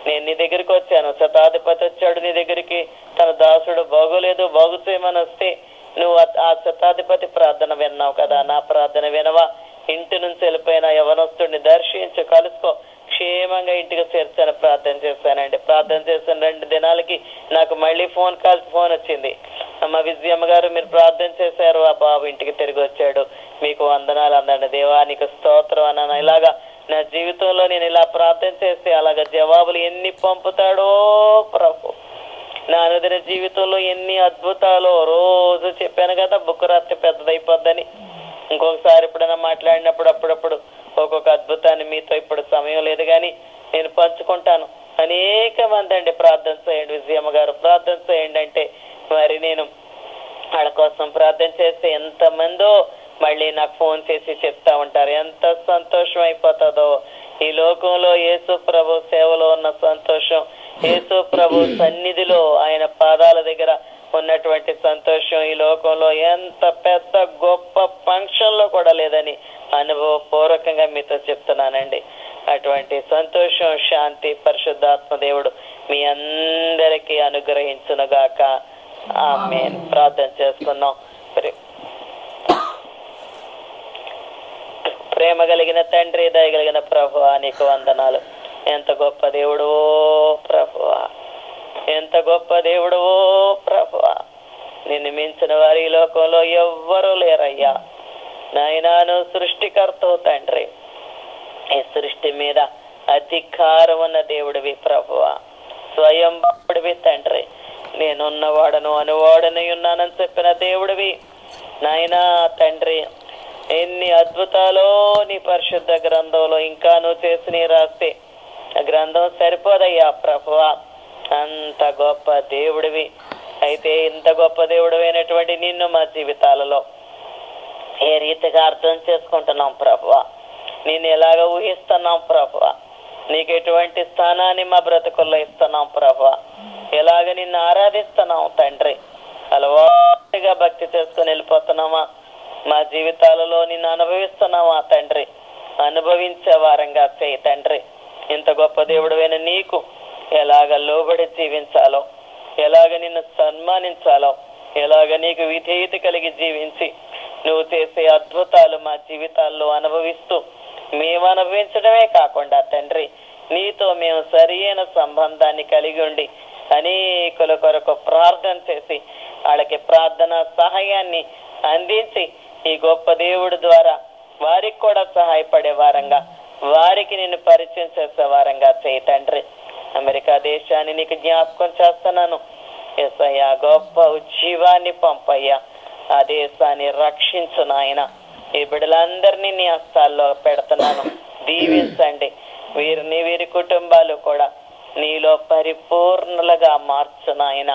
నేను నీ దగ్గరికి వచ్చాను, శతాధిపతి వచ్చాడు నీ దగ్గరికి, తన దాసుడు బాగోలేదు, బాగు చేయమని వస్తే నువ్వు ఆ శతాధిపతి ప్రార్థన విన్నావు కదా, నా ప్రార్థన వినవా? ఇంటి నుంచి వెళ్ళిపోయిన యవనస్తుడిని దర్శించు, కలుసుకో, క్షేమంగా ఇంటికి చేర్చాను. ప్రార్థన చేశానండి. ప్రార్థన చేసిన 2 దినాలకి నాకు మళ్ళీ ఫోన్ వచ్చింది. అమ్మ విజయమ్మ గారు, మీరు ప్రార్థన చేశారు, ఆ బాబు ఇంటికి తిరిగి వచ్చాడు, మీకు వందనాలు అందండి, దేవానికి స్తోత్రం అన్నాను. ఇలాగా నా జీవితంలో నేను ఇలా ప్రార్థన చేస్తే అలాగా జవాబులు ఎన్ని పంపుతాడో ప్రభు. నా అనుదిన జీవితంలో ఎన్ని అద్భుతాలు. రోజు చెప్పాను కదా, బుక్ రాత్రి పెద్దదైపోద్దని. ఇంకొకసారి ఎప్పుడైనా మాట్లాడినప్పుడు అప్పుడప్పుడు ఒక్కొక్క అద్భుతాన్ని మీతో ఇప్పుడు సమయం లేదు కానీ నేను పంచుకుంటాను. అనేక మంది అండి ప్రార్థన చేయండి విజయమ్మ గారు, ప్రార్థన చేయండి అంటే మరి నేను వాళ్ళ కోసం ప్రార్థన చేస్తే ఎంతమందో మళ్ళీ నాకు ఫోన్ చేసి చెప్తా ఉంటారు. ఎంత సంతోషం అయిపోతుందో. ఈ లోకంలో యేసు ప్రభు సేవలో ఉన్న సంతోషం, యేసు ప్రభు సన్నిధిలో ఆయన పాదాల దగ్గర ఉన్నటువంటి సంతోషం ఈ లోకంలో ఎంత పెద్ద గొప్ప ఫంక్షన్ లో కూడా లేదని అనుభవపూర్వకంగా మీతో చెప్తున్నానండి. అటువంటి సంతోషం, శాంతి పరిశుద్ధాత్మ దేవుడు మీ అందరికీ అనుగ్రహించునుగాక. ఆమేన్. ప్రార్థన చేసుకుందాం. ప్రేమ కలిగిన తండ్రి, దయగలిగిన ప్రభువా, నీకు వందనాలు. ఎంత గొప్ప దేవుడువో ప్రభువా, ఎంత గొప్ప దేవుడువో ప్రభువా. నిన్ను మించిన వారి ఈ లోకంలో ఎవ్వరూ లేరయ్యా. నాయనాను సృష్టికర్తవు తండ్రి, ఈ సృష్టి మీద అధికారం ఉన్న దేవుడివి ప్రభువా, స్వయం భక్తుడివి తండ్రి. నేనున్నవాడను అనువాడని ఉన్నానని చెప్పిన దేవుడివి నాయనా తండ్రి. ఎన్ని అద్భుతాలో నీ పరిశుద్ధ గ్రంథంలో ఇంకా నువ్వు చేసి రాస్తే ఆ గ్రంథం సరిపోదయ్యా ప్రభువా. అంత గొప్ప దేవుడివి. అయితే ఇంత గొప్ప దేవుడు అయినటువంటి నిన్ను మా జీవితాలలో ఏ రీతిగా అర్థం చేసుకుంటున్నాం ప్రభువా, నేను ఎలాగ ఊహిస్తున్నాం ప్రభువా, నీకు ఎటువంటి స్థానాన్ని మా బ్రతుకుల్లో ఇస్తున్నాం ప్రభువా, ఎలాగ నిన్ను ఆరాధిస్తున్నాం తండ్రి, అలవాటుగా భక్తి చేసుకుని వెళ్ళిపోతున్నామా, మా జీవితాలలో నిన్ను అనుభవిస్తున్నామా తండ్రి, అనుభవించే వారంగా చేయి తండ్రి. ఇంత గొప్ప దేవుడైన నీకు ఎలాగ లోబడి జీవించాలో, ఎలాగ నిన్ను సన్మానించాలో, ఎలాగ నీకు విధేయత కలిగి జీవించి నువ్వు చేసే అద్భుతాలు మా జీవితాల్లో అనుభవిస్తూ మేము అనుభవించడమే కాకుండా తండ్రి, నీతో మేము సరి అయిన సంబంధాన్ని కలిగి ఉండి అనేకుల కొరకు ప్రార్థన చేసి వాళ్ళకి ప్రార్థన సహాయాన్ని అందించి ఈ గొప్ప దేవుడి ద్వారా వారికి కూడా సహాయపడే వారంగా, వారికి నిన్ను పరిచయం చేసే వారంగా చేయి తండ్రి. అమెరికా దేశాన్ని నీకు జ్ఞాపకం చేస్తున్నాను యేసయ్యా, గొప్ప ఉజ్జీవాన్ని పంపయ్యా, ఆ దేశాన్ని రక్షించు నాయన. ఈ బిడ్డలందరినీ నీ హస్తాల్లో పెడుతున్నాను, దీవించండి. వీరి కుటుంబాలు కూడా నీలో పరిపూర్ణులుగా మార్చు నాయన,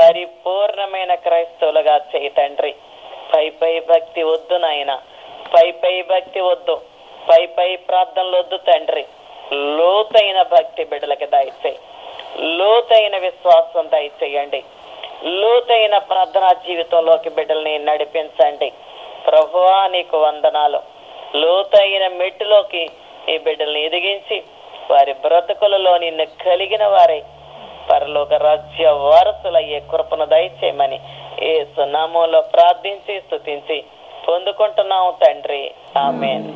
పరిపూర్ణమైన క్రైస్తవులుగా చేయి తండ్రి. పై భక్తి వద్దు నాయన, పై భక్తి వద్దు, పై ప్రార్థనలు వద్దు తండ్రి. లోతైన భక్తి బిడ్డలకి దయచేయి, లోతైన విశ్వాసం దయచేయండి, లోతైన ప్రార్థనా జీవితంలోకి బిడ్డల్ని నడిపించండి ప్రభువా. నీకు వందనాలు. లోతైన మెట్టులోకి ఈ బిడ్డల్ని ఎదిగించి వారి బ్రతుకులలో నిన్ను కలిగిన వారై పరలోక రాజ్య వారసులయ్యే కృపను దయచేయమని యేసు నామములో ప్రార్థించి స్తుతించి పొందుకుంటున్నాము తండ్రి. ఆమేన్.